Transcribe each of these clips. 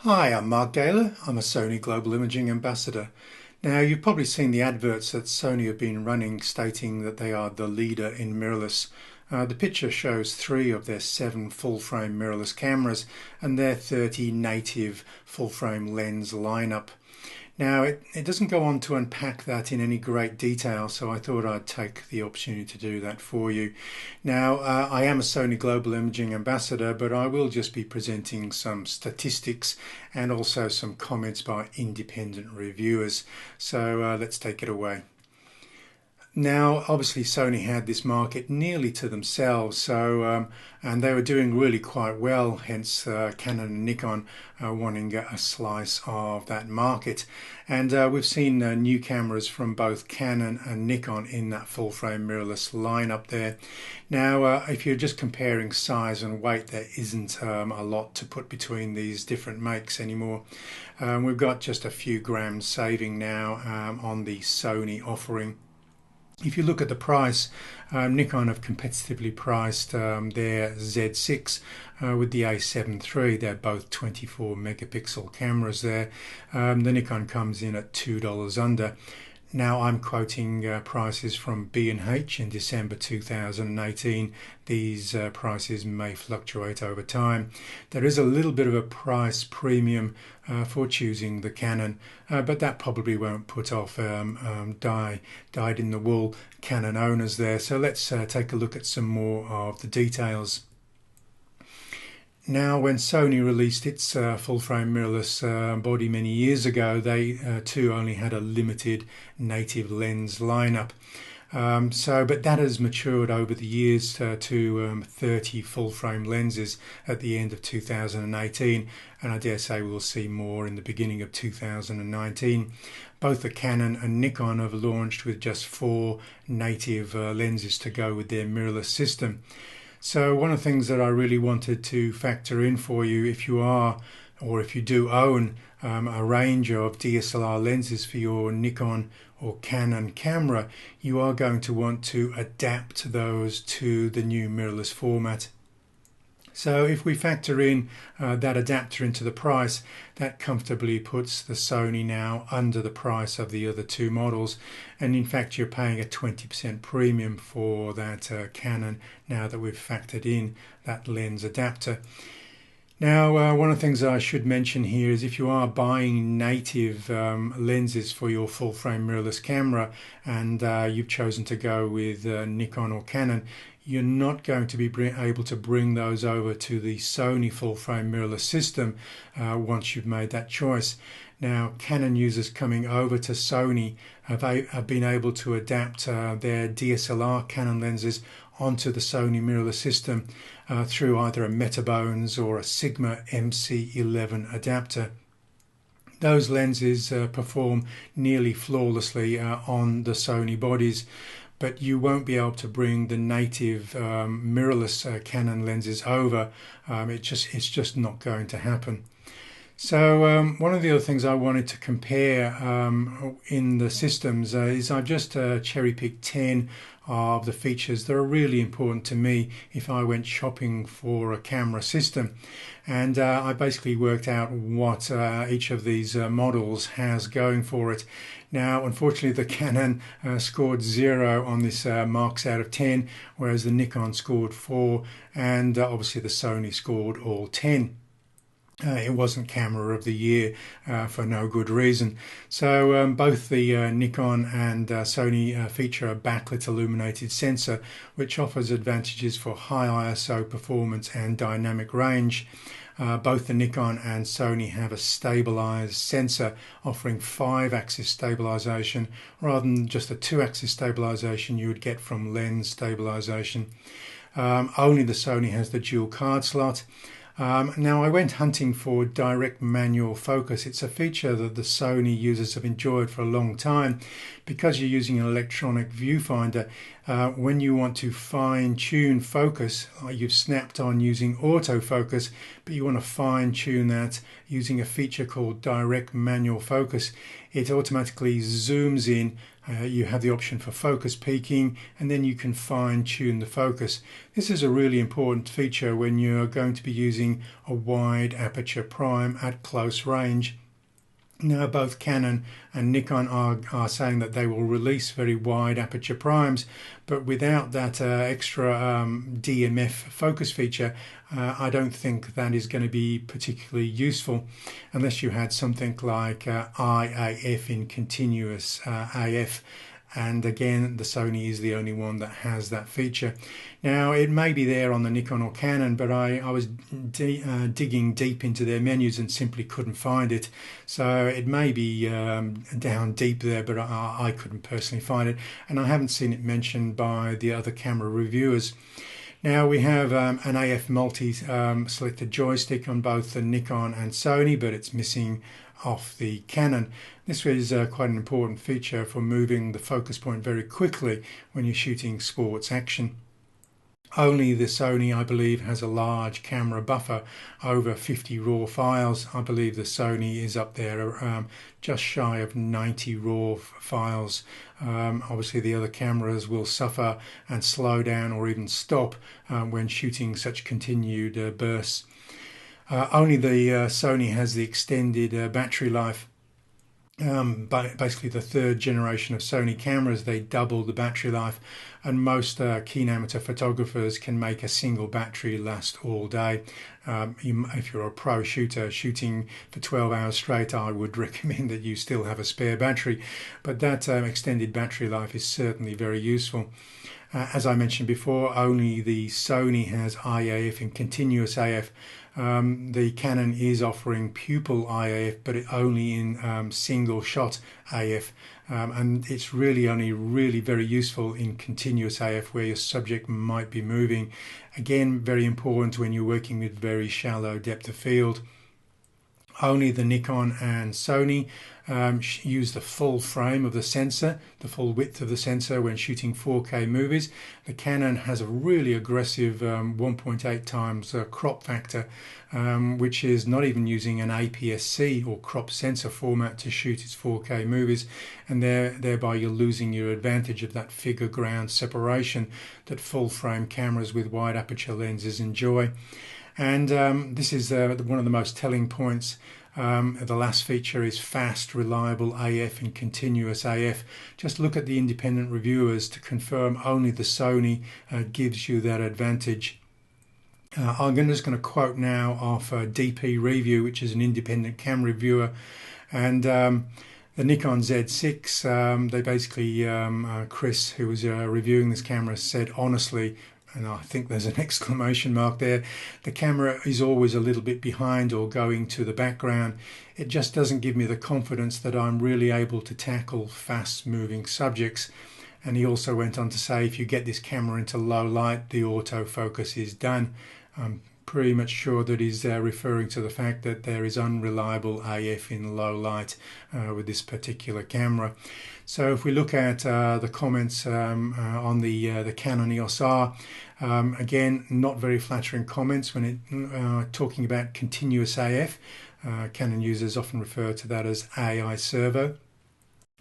Hi, I'm Mark Gaylor. I'm a Sony Global Imaging Ambassador. Now, you've probably seen the adverts that Sony have been running stating that they are the leader in mirrorless. The picture shows 3 of their 7 full-frame mirrorless cameras and their 30 native full-frame lens lineup. Now, it doesn't go on to unpack that in any great detail, so I thought I'd take the opportunity to do that for you. Now, I am a Sony Global Imaging Ambassador, but I will just be presenting some statistics and also some comments by independent reviewers. So let's take it away. Now, obviously, Sony had this market nearly to themselves, and they were doing really quite well. Hence, Canon and Nikon wanting a slice of that market. And we've seen new cameras from both Canon and Nikon in that full-frame mirrorless lineup there. Now, if you're just comparing size and weight, there isn't a lot to put between these different makes anymore. We've got just a few grams saving now on the Sony offering. If you look at the price, Nikon have competitively priced their Z6 with the A7 III. They're both 24 megapixel cameras there. The Nikon comes in at $2 under. Now I'm quoting prices from B&H in December 2018. These prices may fluctuate over time. There is a little bit of a price premium for choosing the Canon, but that probably won't put off dyed-in-the-wool Canon owners there. So let's take a look at some more of the details. Now, when Sony released its full-frame mirrorless body many years ago, they too only had a limited native lens lineup. But that has matured over the years to 30 full-frame lenses at the end of 2018, and I dare say we'll see more in the beginning of 2019. Both the Canon and Nikon have launched with just 4 native lenses to go with their mirrorless system. So one of the things that I really wanted to factor in for you, if you are or if you do own a range of DSLR lenses for your Nikon or Canon camera, you are going to want to adapt those to the new mirrorless format. So if we factor in that adapter into the price, that comfortably puts the Sony now under the price of the other 2 models, and in fact you're paying a 20% premium for that Canon now that we've factored in that lens adapter. Now, one of the things I should mention here is if you are buying native lenses for your full-frame mirrorless camera and you've chosen to go with Nikon or Canon, you're not going to be able to bring those over to the Sony full-frame mirrorless system once you've made that choice. Now, Canon users coming over to Sony have been able to adapt their DSLR Canon lenses onto the Sony mirrorless system through either a Metabones or a Sigma MC11 adapter. Those lenses perform nearly flawlessly on the Sony bodies, but you won't be able to bring the native mirrorless Canon lenses over. It's just not going to happen. So one of the other things I wanted to compare in the systems is I've just cherry-picked 10 of the features that are really important to me if I went shopping for a camera system. And I basically worked out what each of these models has going for it. Now, unfortunately, the Canon scored 0 on this marks out of 10, whereas the Nikon scored 4, and obviously the Sony scored all 10. It wasn't Camera of the Year for no good reason. So both the Nikon and Sony feature a backlit illuminated sensor, which offers advantages for high ISO performance and dynamic range. Both the Nikon and Sony have a stabilized sensor offering 5-axis stabilization rather than just the 2-axis stabilization you would get from lens stabilization. Only the Sony has the dual card slot. Now, I went hunting for direct manual focus. It's a feature that the Sony users have enjoyed for a long time. Because you're using an electronic viewfinder, when you want to fine-tune focus, you've snapped on using autofocus, but you want to fine-tune that using a feature called direct manual focus. It automatically zooms in You have the option for focus peaking, and then you can fine tune the focus. This is a really important feature when you're going to be using a wide aperture prime at close range. Now, both Canon and Nikon are saying that they will release very wide aperture primes, but without that extra DMF focus feature, I don't think that is going to be particularly useful unless you had something like IAF in continuous AF. And again, the Sony is the only one that has that feature. Now, it may be there on the Nikon or Canon, but I was digging deep into their menus and simply couldn't find it. So it may be down deep there, but I couldn't personally find it. And I haven't seen it mentioned by the other camera reviewers. Now we have an AF multi-selected joystick on both the Nikon and Sony, but it's missing off the Canon. This is quite an important feature for moving the focus point very quickly when you're shooting sports action. Only the Sony, I believe, has a large camera buffer over 50 RAW files. I believe the Sony is up there just shy of 90 RAW files. Obviously the other cameras will suffer and slow down or even stop when shooting such continued bursts. Only the Sony has the extended battery life. Basically the third generation of Sony cameras, they double the battery life, and most keen amateur photographers can make a single battery last all day. If you're a pro shooter shooting for 12 hours straight, I would recommend that you still have a spare battery, but that extended battery life is certainly very useful. As I mentioned before, only the Sony has IAF and continuous AF. The Canon is offering pupil IAF, but only in single shot AF, and it's really only very useful in continuous AF where your subject might be moving. Again, very important when you're working with very shallow depth of field. Only the Nikon and Sony use the full frame of the sensor, the full width of the sensor when shooting 4K movies. The Canon has a really aggressive 1.8 times crop factor, which is not even using an APS-C or crop sensor format to shoot its 4K movies, and thereby you're losing your advantage of that figure ground separation that full frame cameras with wide aperture lenses enjoy. And this is one of the most telling points. The last feature is fast, reliable AF and continuous AF. Just look at the independent reviewers to confirm only the Sony gives you that advantage. I'm just going to quote now off DP Review, which is an independent camera reviewer, and the Nikon Z6, they basically, Chris, who was reviewing this camera, said honestly, and I think there's an exclamation mark there, the camera is always a little bit behind or going to the background. It just doesn't give me the confidence that I'm really able to tackle fast moving subjects. And he also went on to say, if you get this camera into low light, the autofocus is done. I'm pretty much sure that he's referring to the fact that there is unreliable AF in low light with this particular camera. So if we look at the comments on the Canon EOS R, again, not very flattering comments when it talking about continuous AF. Canon users often refer to that as AI-Servo.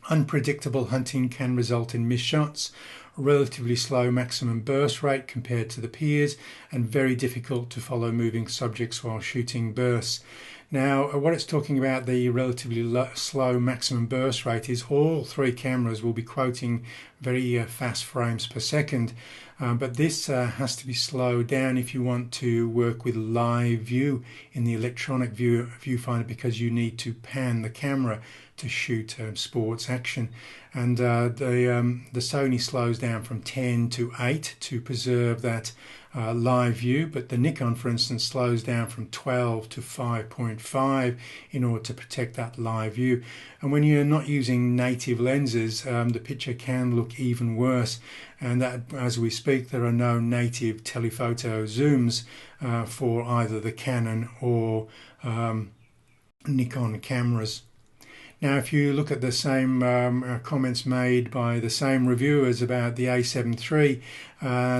Unpredictable hunting can result in missed shots, relatively slow maximum burst rate compared to the peers, and very difficult to follow moving subjects while shooting bursts. Now, what it's talking about, the relatively slow maximum burst rate, is all three cameras will be quoting very fast frames per second, but this has to be slowed down if you want to work with live view in the electronic viewfinder, because you need to pan the camera to shoot sports action. And the Sony slows down from 10 to 8 to preserve that live view, but the Nikon, for instance, slows down from 12 to 5.5 in order to protect that live view. And when you're not using native lenses, the picture can look even worse. And that, as we speak, there are no native telephoto zooms for either the Canon or Nikon cameras. Now, if you look at the same comments made by the same reviewers about the A7 III,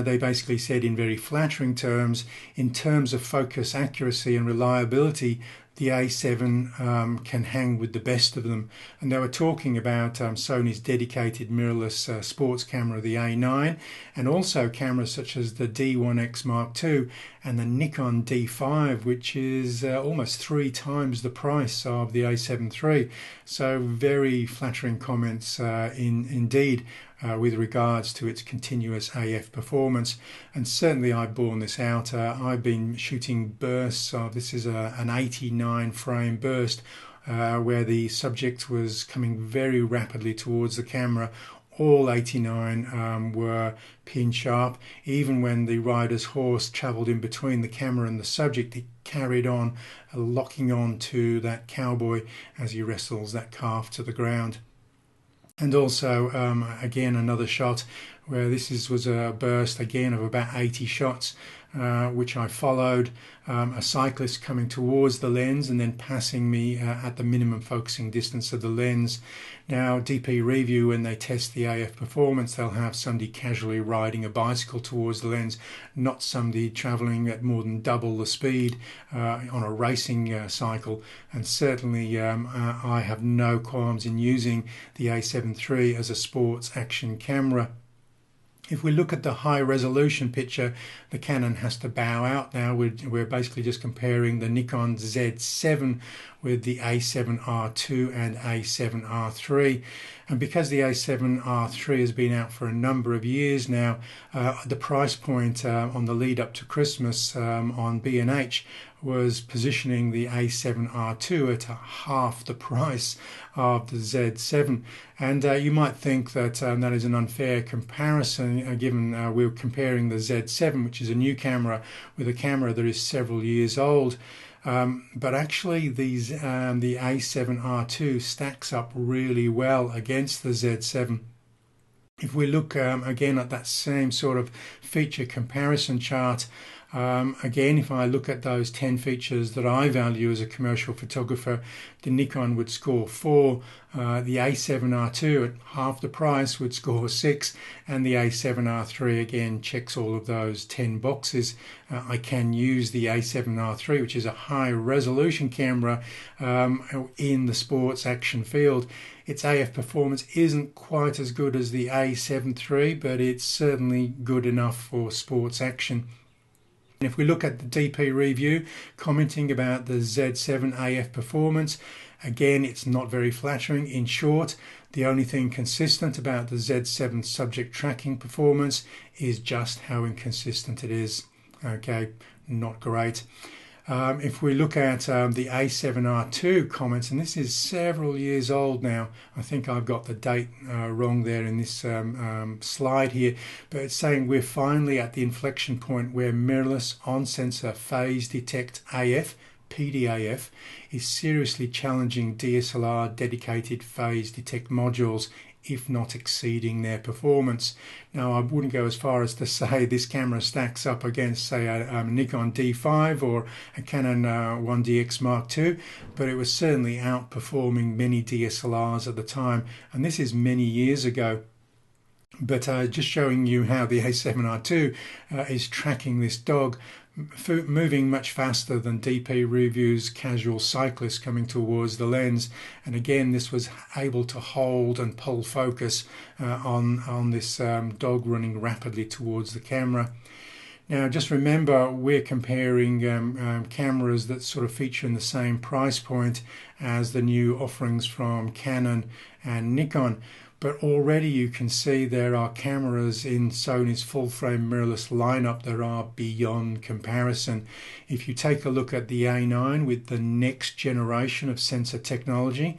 they basically said in very flattering terms, in terms of focus accuracy and reliability, the the A7 can hang with the best of them. And they were talking about Sony's dedicated mirrorless sports camera, the A9, and also cameras such as the D1X Mark II and the Nikon D5, which is almost 3 times the price of the A7 III. So very flattering comments indeed with regards to its continuous AF performance. And certainly I've borne this out. I've been shooting bursts of, this is an 89 frame burst where the subject was coming very rapidly towards the camera. All 89 were pin sharp. Even when the rider's horse travelled in between the camera and the subject, it carried on, locking on to that cowboy as he wrestles that calf to the ground. And also, again, another shot where this was a burst again of about 80 shots, which I followed. A cyclist coming towards the lens and then passing me at the minimum focusing distance of the lens. Now, DP Review, when they test the AF performance, they'll have somebody casually riding a bicycle towards the lens, not somebody travelling at more than double the speed on a racing cycle. And certainly I have no qualms in using the A7 III as a sports action camera. If we look at the high resolution picture, the Canon has to bow out now. We're basically just comparing the Nikon Z6 with the A7R2 and A7R3. And because the A7R3 has been out for a number of years now, the price point on the lead up to Christmas on B&H was positioning the A7R2 at half the price of the Z7. And you might think that that is an unfair comparison, given we're comparing the Z7, which is a new camera, with a camera that is several years old. But actually the A7R2 stacks up really well against the Z7. If we look again at that same sort of feature comparison chart, again, if I look at those 10 features that I value as a commercial photographer, the Nikon would score 4, the A7R2 at half the price would score 6, and the A7R3 again checks all of those 10 boxes. I can use the A7R3, which is a high resolution camera in the sports action field. Its AF performance isn't quite as good as the A7 III, but it's certainly good enough for sports action. If we look at the DP Review commenting about the Z7 AF performance, again, it's not very flattering. In short, the only thing consistent about the Z7 subject tracking performance is just how inconsistent it is. Okay, not great. If we look at the A7R2 comments, and this is several years old now, I think I've got the date wrong there in this slide here, but it's saying we're finally at the inflection point where mirrorless on-sensor phase detect AF, PDAF, is seriously challenging DSLR dedicated phase detect modules, if not exceeding their performance. Now, I wouldn't go as far as to say this camera stacks up against, say, a Nikon D5 or a Canon 1DX Mark II, but it was certainly outperforming many DSLRs at the time, and this is many years ago. But just showing you how the A7R2 is tracking this dog, moving much faster than DP Review's casual cyclist coming towards the lens. And again, this was able to hold and pull focus on this dog running rapidly towards the camera. Now, just remember, we're comparing cameras that sort of feature in the same price point as the new offerings from Canon and Nikon. But already you can see there are cameras in Sony's full-frame mirrorless lineup that are beyond comparison. If you take a look at the A9 with the next generation of sensor technology,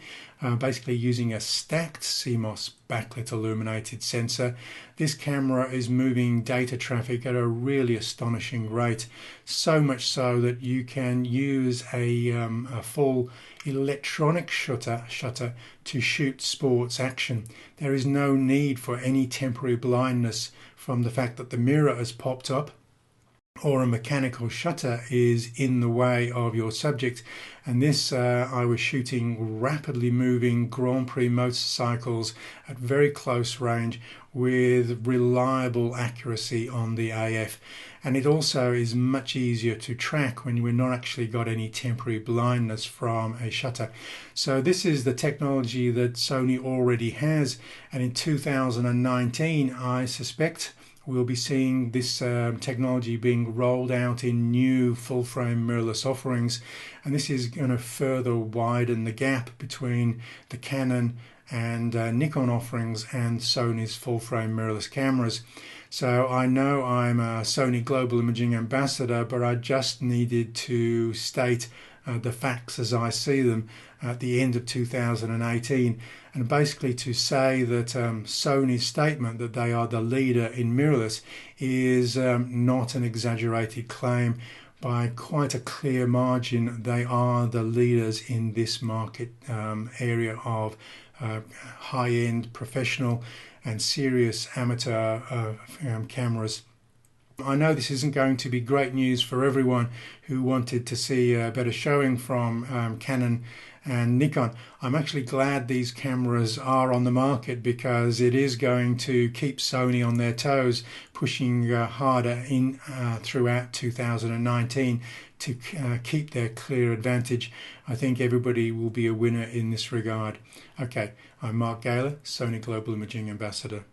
basically using a stacked CMOS backlit illuminated sensor, this camera is moving data traffic at a really astonishing rate. So much so that you can use a full electronic shutter to shoot sports action. There is no need for any temporary blindness from the fact that the mirror has popped up or a mechanical shutter is in the way of your subject. And this, I was shooting rapidly moving Grand Prix motorcycles at very close range with reliable accuracy on the AF. And it also is much easier to track when we're not actually got any temporary blindness from a shutter. So this is the technology that Sony already has, and in 2019 I suspect we'll be seeing this technology being rolled out in new full-frame mirrorless offerings, and this is going to further widen the gap between the Canon and Nikon offerings and Sony's full-frame mirrorless cameras. So I know I'm a Sony Global Imaging Ambassador, but I just needed to state the facts as I see them at the end of 2018, and basically to say that Sony's statement that they are the leader in mirrorless is not an exaggerated claim. By quite a clear margin, they are the leaders in this market area of high-end professional and serious amateur cameras. I know this isn't going to be great news for everyone who wanted to see a better showing from Canon and Nikon. I'm actually glad these cameras are on the market, because it is going to keep Sony on their toes, pushing harder in throughout 2019 to keep their clear advantage. I think everybody will be a winner in this regard. Okay, I'm Mark Gaylor, Sony Global Imaging Ambassador.